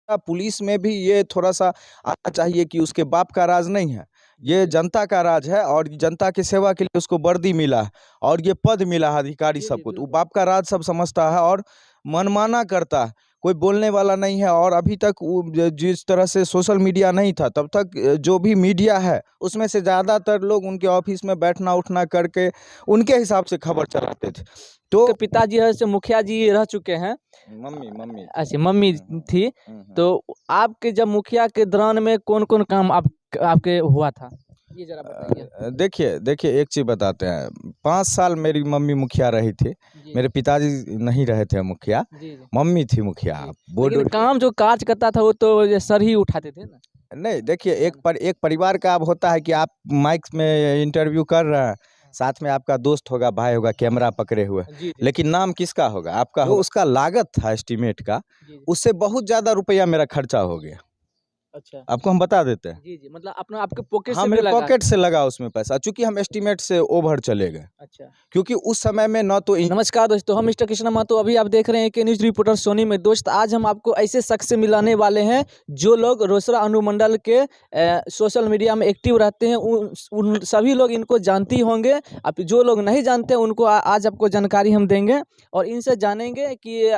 Police में भी ये थोड़ा-सा आना चाहिए कि उसके बाप का राज नहीं है, ये जनता का राज है और जनता की सेवा के लिए उसको वर्दी मिला है और ये पद मिला है अधिकारी जी, जी, सबको, तो वो बिल्कुल। बाप का राज सब समझता है और मनमाना करता है, कोई बोलने वाला नहीं है। और अभी तक वो जिस तरह से सोशल मीडिया नहीं था, तब तक जो भी मीडिया है, उसमें से ज़्यादातर लोग उनके ऑफ़िस में बैठना-उठना करके उनके हिसाब से खबर चलाते थे। तो के पिताजी है से मुखिया जी रह चुके हैं। मम्मी थी। अच्छा, मम्मी थी। हुँ। तो आपके जब मुखिया के दौरान में कौन-कौन काम आपके हुआ था? ये ज़रा बताइए। देखिए एक चीज़ बताते हैं, 5 साल मेरी मम्मी मुखिया रही थी, जी, मेरे पिताजी नहीं रहे थे मुखिया, जी, जी, मम्मी थी मुखिया। जी। बोर्ड लेकिन वोर्ड काम जो काज करता था वो तो ये सर ही उठाते थे ना? नहीं, देखिए है ना? एक परिवार का अब होता है कि आप माइक में इंटरव्यू कर रहे हैं, हाँ। साथ में आपका दोस्त होगा, भाई होगा, कैमरा पकड़े हुए, जी, जी। लेकिन नाम किसका होगा? आपका होगा। उसका लागत था एस्टीमेट का, जी, जी। उससे बहुत ज़्यादा रुपया मेरा खर्चा हो गया। अच्छा। आपको हम बता देते हैं। जी, जी। मतलब अपना आपके पॉकेट हाँ, से भी मेरे लगा पॉकेट था? से लगा उसमें पैसा, चूँकि हम एस्टीमेट से ओवर चले गए, अच्छा। क्योंकि उस समय में ना तो नमस्कार दोस्तों, हम मिस्टर कृष्णा महतो। अभी आप देख रहे हैं के न्यूज़ रिपोर्टर सोनी में। दोस्त, आज हम आपको ऐसे शख्स से मिलाने वाले हैं जो लोग रोसड़ा अनुमंडल के सोशल मीडिया में एक्टिव रहते हैं। उन सभी लोग इनको जानते ही होंगे। अब जो लोग नहीं जानते उनको आज आपको जानकारी हम देंगे और इनसे जानेंगे कि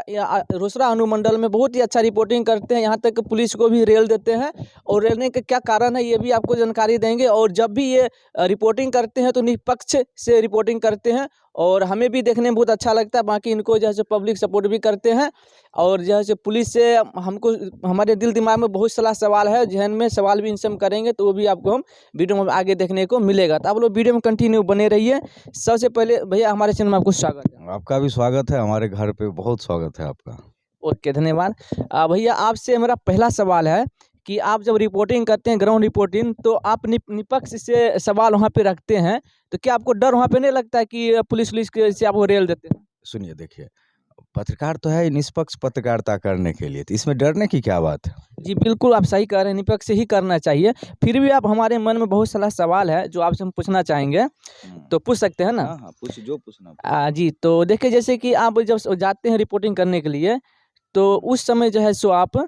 रोसड़ा अनुमंडल में बहुत ही अच्छा रिपोर्टिंग करते हैं, यहाँ तक कि पुलिस को भी रेल देते हैं और रेलने का क्या कारण है ये भी आपको जानकारी देंगे। और जब भी ये रिपोर्टिंग करते हैं तो निष्पक्ष से रिपोर्टिंग करते हैं और हमें भी देखने में बहुत अच्छा लगता है। बाकी इनको जो है सो पब्लिक सपोर्ट भी करते हैं और जो है सो पुलिस से हमको हमारे दिल दिमाग में बहुत सारा सवाल है, ज़हन में सवाल भी इनसे हम करेंगे तो वो भी आपको हम वीडियो में आगे देखने को मिलेगा। तो आप लोग वीडियो में कंटिन्यू बने रहिए। सबसे पहले भैया हमारे चैनल में आपको स्वागत है। आपका भी स्वागत है, हमारे घर पे बहुत स्वागत है आपका। ओके, धन्यवाद। भैया आपसे मेरा पहला सवाल है कि आप जब रिपोर्टिंग करते हैं, ग्राउंड रिपोर्टिंग, तो आप निष्पक्ष से सवाल वहाँ पे रखते हैं, तो क्या आपको डर वहाँ पे नहीं लगता है कि पुलिस के से आपको रेल देते हैं? सुनिए देखिए, पत्रकार तो है ही निष्पक्ष पत्रकारिता करने के लिए, तो इसमें डरने की क्या बात है? जी, बिल्कुल आप सही कह रहे हैं, निष्पक्ष ही करना चाहिए। फिर भी आप हमारे मन में बहुत सारा सवाल है जो आपसे हम पूछना चाहेंगे, तो पूछ सकते हैं ना? हाँ, हाँ, पूछिए जो पूछना जी, तो देखिए जैसे कि आप जब जाते हैं रिपोर्टिंग करने के लिए, तो उस समय जो है सो आप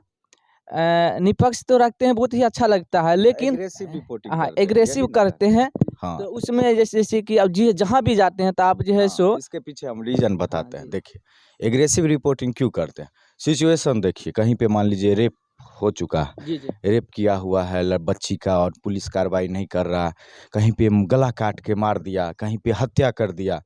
निष्पक्ष तो रखते हैं, बहुत ही अच्छा लगता है, लेकिन एग्रेसिव रिपोर्टिंग हाँ, करते हैं, एग्रेसिव यही ना है? करते हैं। हाँ, तो उसमें जैसे जैसे कि अब जी जहाँ भी जाते हैं तो आप जो है हाँ, सो इसके पीछे हम रीज़न हाँ बताते हैं। जी। देखिए, एग्रेसिव रिपोर्टिंग क्यों करते हैं? सिचुएशन देखिए, कहीं पे मान लीजिए रेप हो चुका है, जी, जी। रेप किया हुआ है बच्ची का और पुलिस कार्रवाई नहीं कर रहा, कहीं पे गला काट के मार दिया, कहीं पे हत्या कर दिया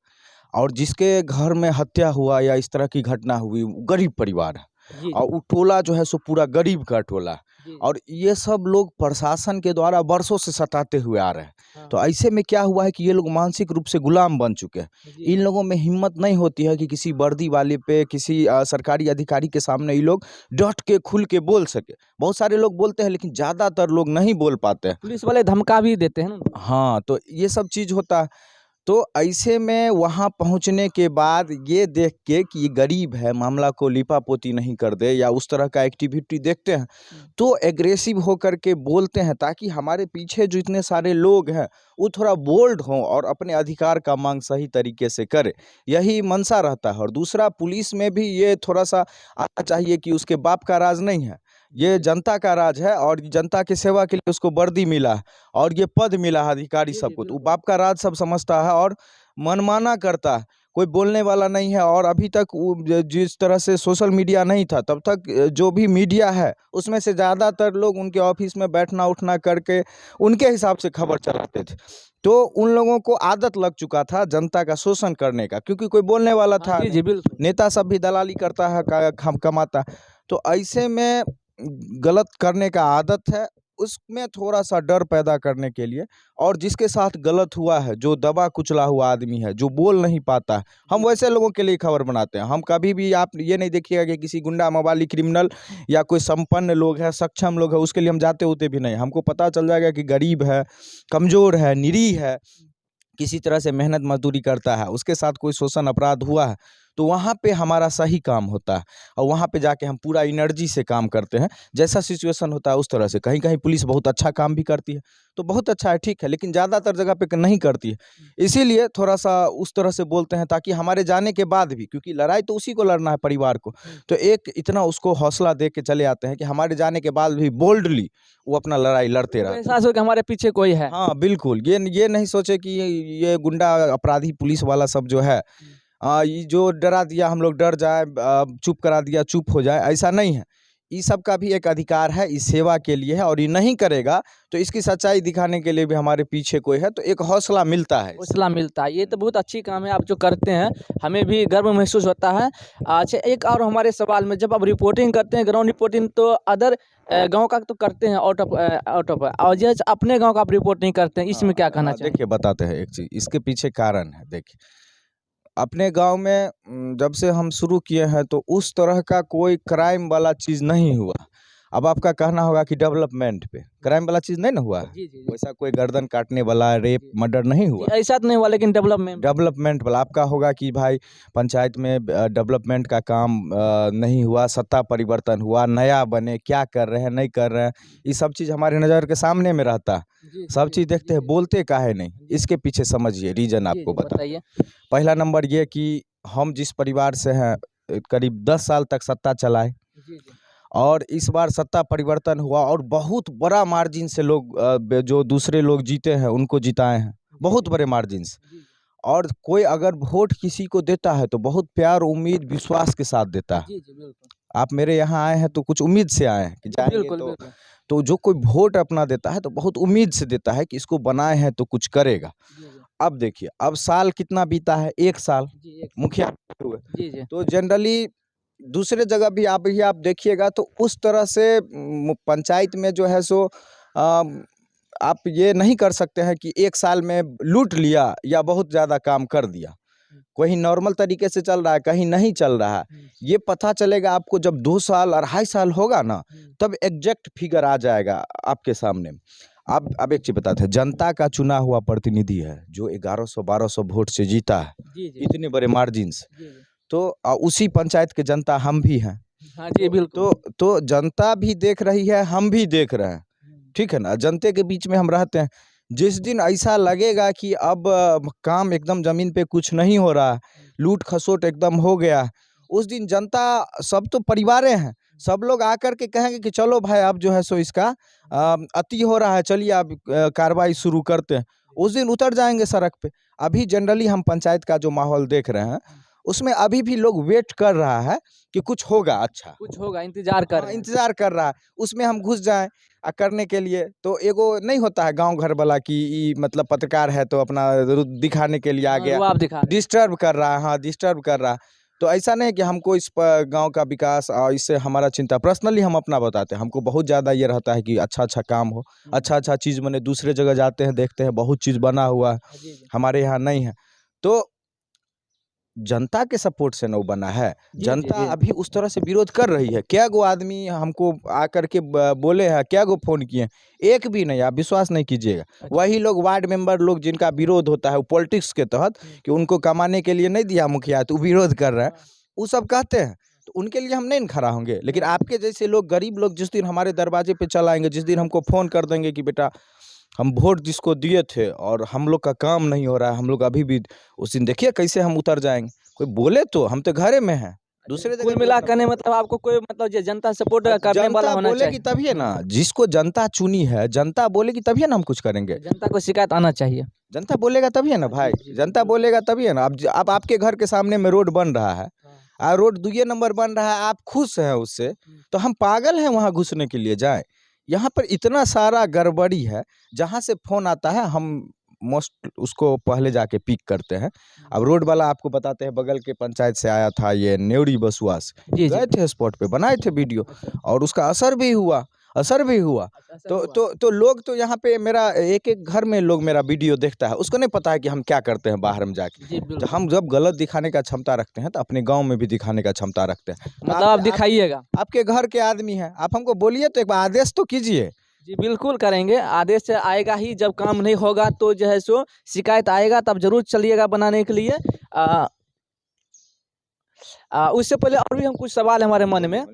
और जिसके घर में हत्या हुआ या इस तरह की घटना हुई, वो गरीब परिवार है। जी, और जी। वो टोला जो है सो पूरा गरीब का टोला है जी, जी। और ये सब लोग प्रशासन के द्वारा बरसों से सताते हुए आ रहे हैं। हाँ। तो ऐसे में क्या हुआ है कि ये लोग मानसिक रूप से गुलाम बन चुके हैं। जी, इन जी। लोगों में हिम्मत नहीं होती है कि किसी वर्दी वाले पे, किसी सरकारी अधिकारी के सामने ये लोग डट के, खुल के बोल सके। बहुत सारे लोग बोलते हैं लेकिन ज़्यादातर लोग नहीं बोल पाते हैं। पुलिस वाले धमका भी देते हैं ना उनको। हाँ, तो ये सब चीज़ होता है। तो ऐसे में वहाँ पहुँचने के बाद ये देख के कि ये गरीब है, मामला को लीपापोती नहीं कर दे या उस तरह का एक्टिविटी देखते हैं, हुँ। तो एग्रेसिव होकर के बोलते हैं ताकि हमारे पीछे जो इतने सारे लोग हैं, वो थोड़ा बोल्ड हों और अपने अधिकार का माँग सही तरीके से करें। यही मंशा रहता है और दूसरा पुलिस में भी ये थोड़ा-सा आना चाहिए कि उसके बाप का राज नहीं है, ये जनता का राज है और जनता की सेवा के लिए उसको वर्दी मिला है और ये पद मिला है अधिकारी जी, जी, सबको, तो वो बिल्कुल। बाप का राज सब समझता है और मनमाना करता है, कोई बोलने वाला नहीं है। और अभी तक वो जिस तरह से सोशल मीडिया नहीं था, तब तक जो भी मीडिया है, उसमें से ज़्यादातर लोग उनके ऑफ़िस में बैठना-उठना करके उनके हिसाब से खबर चलाते थे। तो उन लोगों को आदत लग चुका था जनता का शोषण करने का, क्योंकि कोई बोलने वाला हाँ, था जी, नहीं। जी, बिल्कुल। नेता सब भी दलाली करता है, कमाता है। तो ऐसे में गलत करने का आदत है, उसमें थोड़ा-सा डर पैदा करने के लिए और जिसके साथ गलत हुआ है, जो दबा कुचला हुआ आदमी है, जो बोल नहीं पाता है, हम जी, जी। वैसे लोगों के लिए खबर बनाते हैं। हम कभी भी आप ये नहीं देखिएगा कि किसी गुंडा मवाली क्रिमिनल या कोई संपन्न लोग है, सक्षम लोग है, उसके लिए हम जाते-उते भी नहीं। हमको पता चल जाएगा कि गरीब है, कमज़ोर है, निरीह है, किसी तरह से मेहनत मज़दूरी करता है, उसके साथ कोई शोषण अपराध हुआ है, तो वहाँ पे हमारा सही काम होता है और वहाँ पे जाके हम पूरा एनर्जी से काम करते हैं। जैसा सिचुएशन होता है उस तरह से। कहीं कहीं पुलिस बहुत अच्छा काम भी करती है तो बहुत अच्छा है, ठीक है, लेकिन ज़्यादातर जगह पे नहीं करती है। इसीलिए थोड़ा सा उस तरह से बोलते हैं ताकि हमारे जाने के बाद भी, क्योंकि लड़ाई तो उसी को लड़ना है, परिवार को, तो एक इतना उसको हौसला दे के चले आते हैं कि हमारे जाने के बाद भी बोल्डली वो अपना लड़ाई लड़ते रहते हैं। एहसास हो कि हमारे पीछे कोई है। हाँ बिल्कुल, ये नहीं सोचे कि ये गुंडा अपराधी पुलिस वाला सब जो है ये जो डरा दिया हम लोग डर जाए, चुप करा दिया चुप हो जाए, ऐसा नहीं है। इस सब का भी एक अधिकार है, इस सेवा के लिए है, और ये नहीं करेगा तो इसकी सच्चाई दिखाने के लिए भी हमारे पीछे कोई है, तो एक हौसला मिलता है। हौसला मिलता है। ये तो बहुत अच्छी काम है आप जो करते हैं, हमें भी गर्व महसूस होता है। अच्छा, एक और हमारे सवाल में, जब आप रिपोर्टिंग करते हैं, ग्राउंड रिपोर्टिंग, तो अदर गांव का तो करते हैं, आउट ऑफ, और जैसे अपने गांव का आप रिपोर्ट नहीं करते हैं, इसमें क्या कहना चाहिए? देखिए बताते हैं एक चीज़, इसके पीछे कारण है। देखिए अपने गांव में जब से हम शुरू किए हैं तो उस तरह का कोई क्राइम वाला चीज़ नहीं हुआ। अब आपका कहना होगा कि डेवलपमेंट पे क्राइम वाला चीज़ नहीं ना हुआ है? जी जी जी वैसा कोई गर्दन काटने वाला, रेप, मर्डर नहीं हुआ। जी, ऐसा तो नहीं हुआ, लेकिन डेवलपमेंट वाला आपका होगा कि भाई पंचायत में डेवलपमेंट का काम नहीं हुआ, सत्ता परिवर्तन हुआ, नया बने, क्या कर रहे हैं नहीं कर रहे हैं, ये सब चीज़ हमारे नज़र के सामने में रहता है। जी सब जी चीज़ देखते जी हैं, बोलते काहे नहीं, इसके पीछे समझिए रीजन जी आपको जी, बता। बताइए। पहला नंबर ये कि हम जिस परिवार से हैं करीब 10 साल तक सत्ता चलाए, जी जी और इस बार सत्ता परिवर्तन हुआ और बहुत बड़ा मार्जिन से लोग जो दूसरे लोग जीते हैं उनको जिताए हैं, बहुत बड़े मार्जिन से। जी और कोई अगर वोट किसी को देता है तो बहुत प्यार, उम्मीद, विश्वास के साथ देता है। जी जी, बिल्कुल आप मेरे यहाँ आए हैं तो कुछ उम्मीद से आए हैं कि जाएंगे, बिल्कुल तो बिल्कुल। जो कोई वोट अपना देता है तो बहुत उम्मीद से देता है कि इसको बनाए हैं तो कुछ करेगा। जी जी अब देखिए, अब साल कितना बीता है, 1 साल जी, एक मुखिया हुए, जी जी तो जनरली दूसरे जगह भी आप देखिएगा तो उस तरह से पंचायत में जो है सो आप ये नहीं कर सकते हैं कि 1 साल में लूट लिया या बहुत ज़्यादा काम कर दिया। कहीं नॉर्मल तरीके से चल रहा है, कहीं नहीं चल रहा है। ये पता चलेगा आपको जब 2 साल, 2.5 साल होगा ना, तब एग्जैक्ट फिगर आ जाएगा आपके सामने। अब एक चीज़ बताते हैं, जनता का चुना हुआ प्रतिनिधि है जो 1100-1200 वोट से जीता है, जी जी इतने बड़े मार्जिन से। जी जी। तो उसी पंचायत के जनता हम भी हैं। हाँ जी, बिल्कुल। तो जनता भी देख रही है, हम भी देख रहे हैं, ठीक है ना? जनता के बीच में हम रहते हैं। जिस दिन ऐसा लगेगा कि अब काम एकदम ज़मीन पे कुछ नहीं हो रहा है, लूट-खसोट एकदम हो गया है, उस दिन जनता, सब तो परिवारें हैं, सब लोग आकर के कहेंगे कि चलो भाई अब जो है सो इसका अति हो रहा है, चलिए अब कार्रवाई शुरू करते हैं। उस दिन उतर जाएँगे सड़क पे। अभी जनरली हम पंचायत का जो माहौल देख रहे हैं, उसमें अभी भी लोग वेट कर रहा है कि कुछ होगा अच्छा। कुछ होगा, इंतजार कर हाँ, रहे हैं। इंतज़ार कर रहा है, उसमें हम घुस जाएँ करने के लिए। तो एगो नहीं होता है गाँव घर वाला कि मतलब पत्रकार है तो अपना दिखाने के लिए आ हाँ, गया, वो आप दिखा रहे हैं। डिस्टर्ब कर रहा है, हाँ, डिस्टर्ब कर रहा है। तो ऐसा नहीं है कि हमको इस गाँव का विकास और इससे हमारा चिंता, पर्सनली हम अपना बताते हैं, हमको बहुत ज़्यादा ये रहता है कि अच्छा-अच्छा काम हो, अच्छा-अच्छा चीज़ बने। दूसरे जगह जाते हैं, देखते हैं बहुत चीज़ बना हुआ है, जी जी हमारे यहाँ नहीं है। तो जनता के सपोर्ट से नहीं बना है। जी जी जनता जी अभी उस तरह से विरोध कर रही है। क्या गो आदमी हमको आकर के बोले हैं, क्या गो फ़ोन किए हैं, एक भी नहीं, आप विश्वास नहीं कीजिएगा। वही लोग वार्ड मेंबर लोग जिनका विरोध होता है वो पॉलिटिक्स के तहत कि उनको कमाने के लिए नहीं दिया मुखिया तो विरोध कर रहे हैं, वो सब कहते हैं। तो उनके लिए हम नहीं न खड़ा होंगे, लेकिन आपके जैसे लोग, गरीब लोग जिस दिन हमारे दरवाजे पे चल आएँगे, जिस दिन हमको फ़ोन कर देंगे कि बेटा हम वोट जिसको दिए थे और हम लोग का काम नहीं हो रहा है, हम लोग अभी भी, उस दिन देखिए कैसे हम उतर जाएँगे। कोई बोले तो हम तो घरे में हैं, दूसरे जगह कुल बोलना मिलाकर पड़ता है। मतलब आपको कोई मतलब जो जनता सपोर्ट करने वाला जनता होना बोलेगी चाहिए। तभिए ना, जिसको जनता चुनी है, जनता बोलेगी तभिए ना हम कुछ करेंगे। जनता को शिकायत आना चाहिए। जनता बोलेगा तभिए ना भाई, जी, जनता बोलेगा तभिए ना। अब आपके घर के सामने में रोड बन रहा है, रोड 2 नंबर बन रहा है, आप खुश हैं उससे, तो हम पागल हैं वहाँ घुसने के लिए जाएँ? यहाँ पर इतना सारा गड़बड़ी है, जहाँ से फ़ोन आता है हम मोस्ट उसको पहले जाके पिक करते हैं। अब रोड वाला आपको बताते हैं, बगल के पंचायत से आया था ये नेवरी बसुआ से, जी जी। गए थे स्पॉट पे, बनाए थे वीडियो और उसका असर भी हुआ। अच्छा, तो लोग तो यहाँ पे मेरा एक-एक घर में लोग मेरा वीडियो देखता है, उसको नहीं पता है कि हम क्या करते हैं बाहर में जाके। जी बिल्कुल। हम जब गलत दिखाने का क्षमता रखते हैं तो अपने गाँव में भी दिखाने का क्षमता रखते हैं। तो मतलब आप दिखाइएगा। आपके घर के आदमी हैं, आप हमको बोलिए तो एक बार आदेश तो कीजिए। जी बिल्कुल करेंगे, आदेश आएगा ही, जब काम नहीं होगा तो जो है सो शिकायत आएगा, तब ज़रूर चलिएगा बनाने के लिए। उससे पहले और भी हम कुछ सवाल हमारे मन में,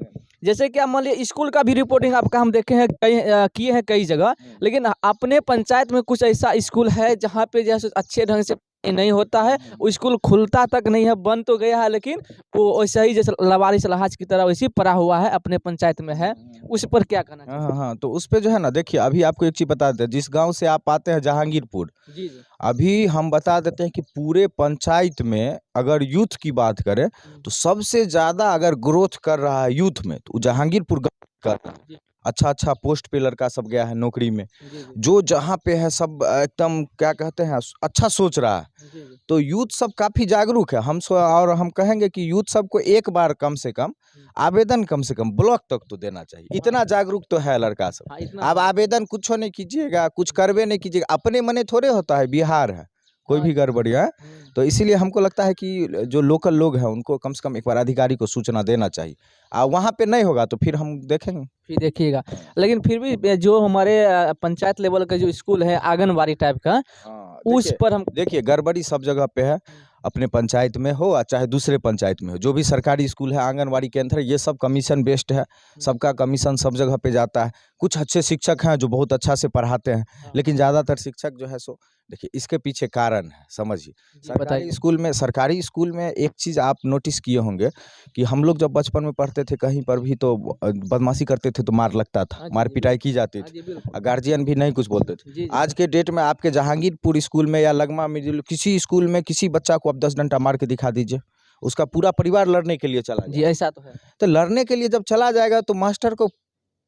जैसे कि आप मान लीजिए स्कूल का भी रिपोर्टिंग आपका हम देखे हैं कई किए हैं कई जगह, लेकिन अपने पंचायत में कुछ ऐसा स्कूल है जहाँ पे जैसे अच्छे ढंग से नहीं होता है, वो स्कूल खुलता तक नहीं है, बंद तो गया है लेकिन वो वैसा ही जैसे लवारिस लहाज की तरह वैसे ही पड़ा हुआ है, अपने पंचायत में है, उस पर क्या कहना हाँ चाहिए? हाँ, तो उस पे जो है ना, देखिए अभी आपको एक चीज बता देते हैं, जिस गांव से आप आते हैं जहांगीरपुर, जी जी। अभी हम बता देते हैं कि पूरे पंचायत में अगर यूथ की बात करें तो सबसे ज्यादा अगर ग्रोथ कर रहा है यूथ में तो वो जहांगीरपुर कर रहा है। जी। अच्छा अच्छा पोस्ट पे लड़का सब गया है नौकरी में, जी जी। जो जहाँ पे है सब एकदम क्या कहते हैं अच्छा सोच रहा है। जी जी। तो यूथ सब काफी जागरूक है, और हम कहेंगे कि यूथ सबको एक बार कम से कम आवेदन कम से कम ब्लॉक तक तो देना चाहिए, इतना जागरूक तो है लड़का सब। हाँ, इतना अब तो है। आवेदन कुछ नहीं कीजिएगा, कुछ करवे नहीं कीजिएगा, अपने मने थोड़े होता है, बिहार है, कोई हाँ, भी गड़बड़ी है। हम्म। तो इसीलिए हमको लगता है कि जो लोकल लोग हैं उनको कम से कम एक बार अधिकारी को सूचना देना चाहिए, वहाँ पे नहीं होगा तो फिर हम देखेंगे। फिर देखिएगा, लेकिन फिर भी जो हमारे पंचायत लेवल का जो स्कूल है आंगनबाड़ी टाइप का, हाँ, उस पर हम देखिए गड़बड़ी सब जगह पे है, अपने पंचायत में हो या चाहे दूसरे पंचायत में हो, जो भी सरकारी स्कूल है आंगनबाड़ी केंद्र ये सब कमीशन बेस्ड है, सबका कमीशन सब जगह पे जाता है। कुछ अच्छे शिक्षक हैं जो बहुत अच्छा से पढ़ाते हैं, लेकिन ज़्यादातर शिक्षक जो है सो, देखिए इसके पीछे कारण है, समझिए। जी, बताइए। सरकारी स्कूल में एक चीज़ आप नोटिस किए होंगे कि हम लोग जब बचपन में पढ़ते थे कहीं पर भी तो बदमाशी करते थे तो मार लगता था, हाँ जी, मार जी, पिटाई की जाती हाँ थी, जी, बिल्कुल। गार्जियन भी नहीं कुछ बोलते थे। जी जी। आज के डेट में आपके जहांगीरपुर स्कूल में या लगमा मिडिल किसी स्कूल में किसी बच्चा को आप 10 डंडा मार के दिखा दीजिए, उसका पूरा परिवार लड़ने के लिए चला जी, जाएगा। ऐसा तो है। तो लड़ने के लिए जब चला जाएगा तो मास्टर को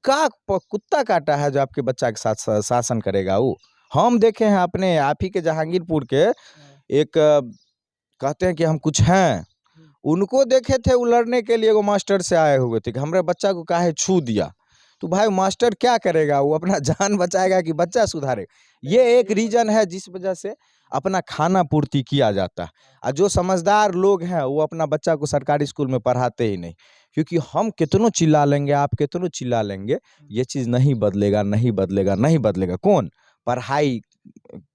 कुत्ता काटा है जो आपके बच्चा के साथ शासन करेगा वो। हम देखे हैं अपने आप ही के जहांगीरपुर के एक कहते हैं कि हम कुछ हैं, उनको देखे थे वो लड़ने के लिए वो मास्टर से आए हुए थे कि हमारे बच्चा को काहे छू दिया। तो भाई मास्टर क्या करेगा, वो अपना जान बचाएगा कि बच्चा सुधारेगा। ये एक रीजन है जिस वजह से अपना खाना पूर्ति किया जाता है, और जो समझदार लोग हैं वो अपना बच्चा को सरकारी स्कूल में पढ़ाते ही नहीं, क्योंकि हम कितनों चिल्ला लेंगे, आप कितनों चिल्ला लेंगे, ये चीज़ नहीं बदलेगा, नहीं बदलेगा, नहीं बदलेगा। कौन? पढ़ाई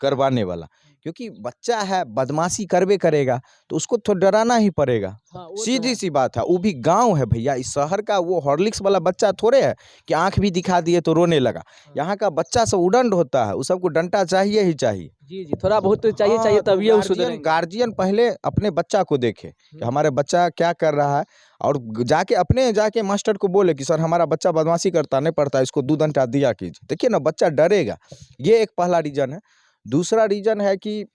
करवाने वाला, क्योंकि बच्चा है बदमाशी करवे करेगा तो उसको तो डराना ही पड़ेगा। हाँ, वो तो सीधी है। सी बात है, वो भी गांव है भैया, इस शहर का वो हॉर्लिक्स वाला बच्चा थोड़े है कि आंख भी दिखा दिए तो रोने लगा। यहाँ का बच्चा सब उदंड होता है, उस सबको डंटा चाहिए ही चाहिए। जी जी, थोड़ा बहुत तो चाहिए चाहिए हाँ, तो तभी वो सुधरेंगे। गार्जियन पहले अपने बच्चा को देखे कि हमारे बच्चा क्या कर रहा है, और जाके मास्टर को बोले कि सर हमारा बच्चा बदमाशी करता नहीं पढ़ता, इसको 2 घंटा दिया कीजिए। देखिए ना बच्चा डरेगा, ये एक पहला रीजन है। दूसरा रीजन है कि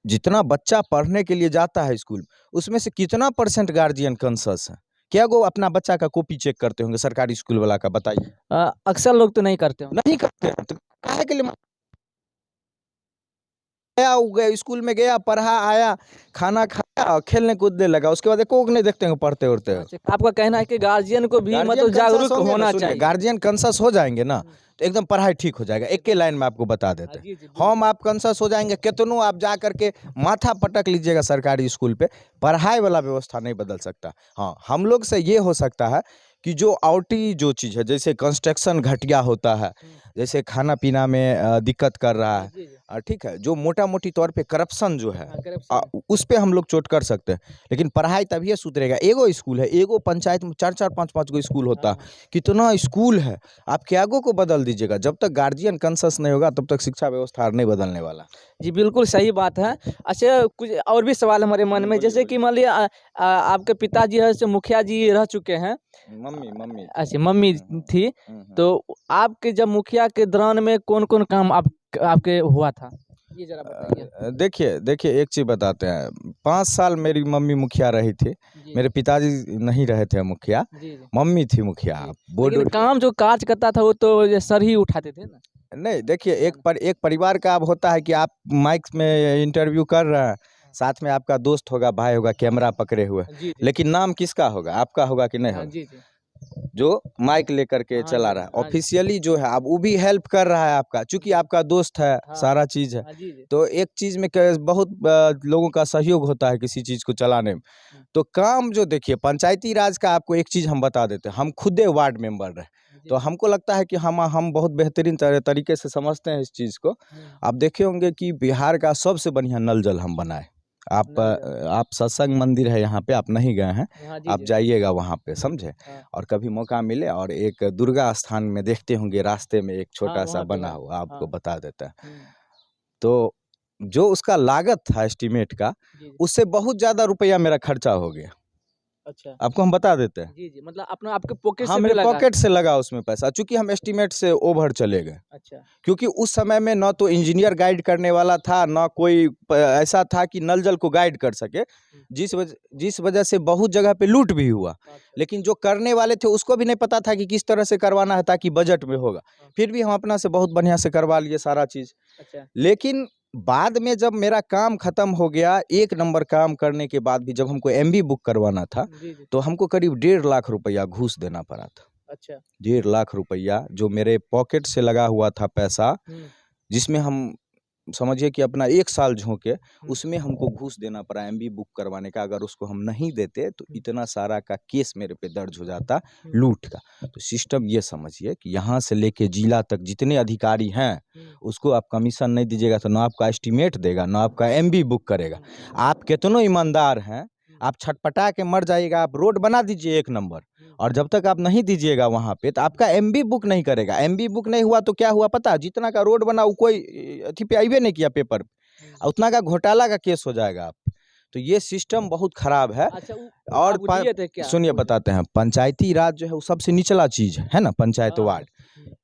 जितना बच्चा पढ़ने के लिए जाता है स्कूल, उसमें से कितना परसेंट गार्जियन कॉन्शियस है? क्या वो अपना बच्चा का कॉपी चेक करते होंगे सरकारी स्कूल वाला का, बताइए? अक्सर लोग तो नहीं करते होंगे। नहीं करते हैं, तो काहे के लिए गया, वो गया स्कूल में गया, पढ़ा, आया, खाना खाया और खेलने कूदने लगा, उसके बाद एको को नहीं देखते हैं पढ़ते उड़ते हैं। अच्छा, आपका कहना है कि गार्जियन को भी मतलब गार्जियन जागरूक कॉन्शियस होंगे ना, होना सुनिए, चाहिए। गार्जियन कॉन्शियस हो जाएंगे ना तो एकदम पढ़ाई ठीक हो जाएगा। एक के लाइन में आपको बता देते हैं, जी जी, हम आप कॉन्शियस हो जाएंगे, कितनों आप जा करके माथा पटक लीजिएगा सरकारी स्कूल पे, पढ़ाई वाला व्यवस्था नहीं बदल सकता। हाँ, हम लोग से ये हो सकता है कि जो आउटी जो चीज़ है, जैसे कंस्ट्रक्शन घटिया होता है, जैसे खाना पीना में दिक्कत कर रहा है, जी जी। ठीक है, जो मोटा मोटी तौर पे करप्शन जो है, हाँ, corruption। उस पे हम लोग चोट कर सकते हैं। लेकिन पढ़ाई तभी सुधरेगा। एगो स्कूल है, एगो पंचायत में 4-4 5-5 गो स्कूल होता है, कितना स्कूल है, आप क्यागो को बदल दीजिएगा। जब तक गार्जियन कॉन्शियस नहीं होगा तब तक शिक्षा व्यवस्था नहीं बदलने वाला। जी, बिल्कुल सही बात है। अच्छा, कुछ और भी सवाल हमारे मन में, जैसे कि मान लिया आपके पिताजी है सो मुखिया जी रह चुके हैं। मम्मी अच्छा, मम्मी थी, तो आपके जब मुखिया के दौरान में कौन-कौन काम आपके हुआ था? ये ज़रा बताइए। देखिए एक चीज़ बताते हैं, 5 साल मेरी मम्मी मुखिया रही थी, जी। मेरे पिताजी नहीं रहे थे मुखिया, जी, जी। मम्मी थी मुखिया। जी। बोर्ड लेकिन काम जो काज करता था वो तो ये सर ही उठाते थे ना? नहीं, देखिए एक परिवार का अब होता है कि आप माइक में इंटरव्यू कर रहे हैं, साथ में आपका दोस्त होगा, भाई होगा, कैमरा पकड़े हुए, जी, जी। लेकिन नाम किसका होगा? आपका होगा कि नहीं हाँ, होगा? जी, जी। जो माइक लेकर के हाँ चला जी, रहा है, हाँ जी। ऑफिशियली जो है, अब वो भी हेल्प कर रहा है आपका, चूँकि आपका दोस्त है, हाँ, सारा चीज़ है। हाँ, जी, जी। तो एक चीज़ में बहुत लोगों का सहयोग होता है किसी चीज़ को चलाने में। तो काम जो देखिए पंचायती राज का आपको एक चीज़ हम बता देते हैं, हम खुदे वार्ड मेंबर रहे, तो हमको लगता है कि हम बहुत बेहतरीन तरीके से समझते हैं इस चीज़ को। आप देखे होंगे कि बिहार का सबसे बढ़िया नल जल हम बनाए, आप नहीं गए। आप सत्संग मंदिर है यहाँ पे, आप नहीं गए हैं, हाँ जी आप जी। जाइएगा वहाँ पे, समझे। हाँ और कभी मौका मिले और एक दुर्गा स्थान में देखते होंगे रास्ते में एक हाँ, छोटा सा वहाँ पे बना है। हुआ, आपको हाँ। बता देता है। हम्म, तो जो उसका लागत था एस्टीमेट का, जी जी। उससे बहुत ज़्यादा रुपया मेरा खर्चा हो गया, अच्छा। आपको हम बता देते हैं। जी जी, मतलब अपना आपके पॉकेट हाँ, से भी मेरे लगा पॉकेट था। से लगा उसमें पैसा, चूँकि हम एस्टीमेट से ओवर चले गए। अच्छा। क्योंकि उस समय में ना तो इंजीनियर गाइड करने वाला था, ना कोई ऐसा था कि नल जल को गाइड कर सके, जिस वजह से बहुत जगह पे लूट भी हुआ। अच्छा। लेकिन जो करने वाले थे उसको भी नहीं पता था कि किस तरह से करवाना है ताकि बजट में होगा। हाँ। फिर भी हम अपना से बहुत बढ़िया से करवा लिए सारा चीज़। अच्छा। लेकिन बाद में जब मेरा काम खत्म हो गया, एक नंबर काम करने के बाद भी जब हमको एमबी बुक करवाना था, जी जी। तो हमको करीब 1.5 लाख रुपया घूस देना पड़ा था। अच्छा। 1.5 लाख रुपया जो मेरे पॉकेट से लगा हुआ था पैसा, हम्म जिसमें हम समझिए कि अपना 1 साल झोंके, हम्म, उसमें हमको घूस देना पड़ा एमबी बुक करवाने का। अगर उसको हम नहीं देते तो हम्म, इतना सारा का केस मेरे पे दर्ज हो जाता हम्म, लूट का। तो सिस्टम ये समझिए कि यहाँ से लेके जिला तक जितने अधिकारी हैं, उसको आप कमीशन नहीं दीजिएगा तो ना आपका एस्टीमेट देगा, ना आपका एमबी बुक करेगा। आप कितनो ईमानदार हैं, आप छटपटा के मर जाइएगा, आप रोड बना दीजिए 1 नंबर, और जब तक आप नहीं दीजिएगा वहाँ पे तो आपका एमबी बुक नहीं करेगा। एमबी बुक नहीं हुआ तो क्या हुआ पता है? जितना का रोड बना वो कोई अथी पे आइबे नहीं किया पेपर पे, और उतना का घोटाला का केस हो जाएगा आप। तो ये सिस्टम बहुत खराब है। अच्छा और आप दिए थे क्या सुनिए उस दिन? बताते हैं, पंचायती राज जो है वो सबसे निचला चीज है ना, पंचायत हाँ, वार्ड।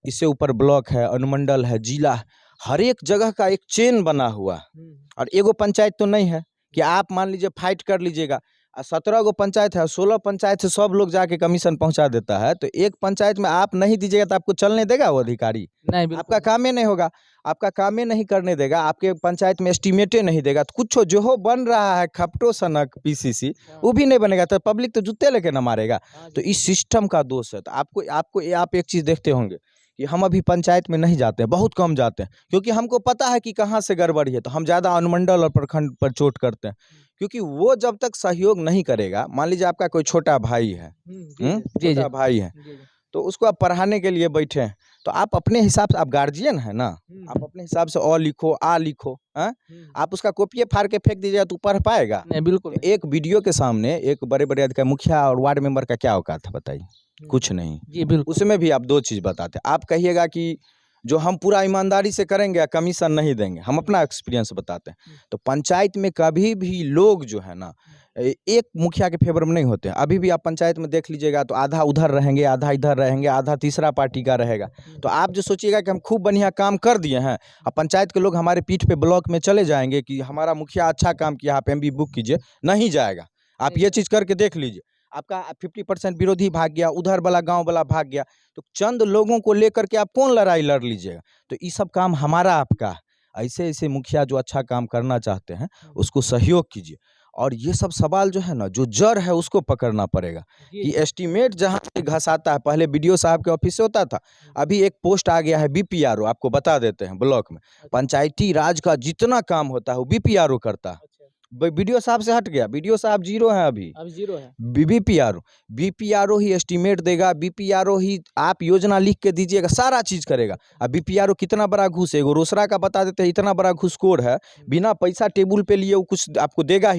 इससे ऊपर ब्लॉक है, अनुमंडल है, जिला है। हर एक जगह का एक चेन बना हुआ है। और एगो पंचायत तो नहीं है कि आप मान लीजिए फाइट कर लीजिएगा। 17 गो पंचायत है, 16 पंचायत से सब लोग जाके कमीशन पहुंचा देता है, तो एक पंचायत में आप नहीं दीजिएगा तो आपको चलने देगा वो अधिकारी? नहीं बिल्कुल आपका काम ही नहीं होगा, आपका काम ही नहीं करने देगा, आपके पंचायत में एस्टीमेटे नहीं देगा, तो कुछ जो हो बन रहा है खपटो सनक पीसीसी, हाँ, वो भी नहीं बनेगा, तो पब्लिक तो जूते लेके ना मारेगा। हाँ तो जी, इस सिस्टम का दोष है। तो आपको आपको आप एक चीज देखते होंगे कि हम अभी पंचायत में नहीं जाते हैं, बहुत कम जाते हैं, क्योंकि हमको पता है कि कहाँ से गड़बड़ी है। तो हम ज़्यादा अनुमंडल और प्रखंड पर चोट करते हैं, क्योंकि वो जब तक सहयोग नहीं करेगा, मान लीजिए आपका कोई छोटा भाई है, जी जी छोटा भाई है, जी जी, तो उसको आप पढ़ाने के लिए बैठे हैं, तो आप अपने हिसाब से, आप गार्जियन है ना, आप अपने हिसाब से अ लिखो, आ लिखो, हैं? आप उसका कॉपिए फाड़ के फेंक दीजिएगा तो पढ़ पाएगा? नहीं बिल्कुल नहीं। एक वीडियो के सामने एक बड़े-बड़े अधिकारी, मुखिया और वार्ड मेंबर का क्या औकात है बताइए? कुछ नहीं। जी बिल्कुल। उसमें भी आप 2 चीज़ बताते हैं। आप कहिएगा कि जो हम पूरा ईमानदारी से करेंगे, कमीशन नहीं देंगे। हम अपना एक्सपीरियंस बताते हैं। तो पंचायत में कभी भी लोग जो है ना, एक मुखिया के फेवर में नहीं होते हैं। अभी भी आप पंचायत में देख लीजिएगा तो आधा उधर रहेंगे, आधा इधर रहेंगे, आधा तीसरा पार्टी का रहेगा। तो आप जो सोचिएगा कि हम खूब बढ़िया काम कर दिए हैं, और पंचायत के लोग हमारे पीठ पे ब्लॉक में चले जाएँगे कि हमारा मुखिया अच्छा काम किया, आप एमबी बुक कीजिए, नहीं जाएगा। आप ये चीज़ करके देख लीजिए। आपका 50% विरोधी भाग गया, उधर वाला गाँव वाला भाग गया, तो चंद लोगों को लेकर के आप कौन लड़ाई लड़ लीजिएगा? तो ये सब काम हमारा आपका है। ऐसे-ऐसे मुखिया जो अच्छा काम करना चाहते हैं, उसको सहयोग कीजिए। और ये सब सवाल जो है ना, जो जड़ है उसको पकड़ना पड़ेगा कि एस्टीमेट जहाँ से घसाता है, पहले बीडीओ साहब के ऑफिस से होता था, अभी एक पोस्ट आ गया है बीपीआरओ, आपको बता देते हैं ब्लॉक में। पंचायती राज का जितना काम होता है वो बीपीआरओ करता है। बीडीओ साहब से हट गया, बीडीओ साहब जीरो हैं अभी। अब जीरो है। बीपीआरओ, बीपीआरओ ही एस्टीमेट देगा, बीपीआरओ ही आप योजना लिख के दीजिएगा, सारा चीज़ करेगा। अब बीपीआरओ कितना बड़ा घूस है, एगो रोसड़ा का बता देते हैं, इतना बड़ा घूसखोर है, बिना पैसा टेबुल पे लिए वो कुछ आपको देगा ही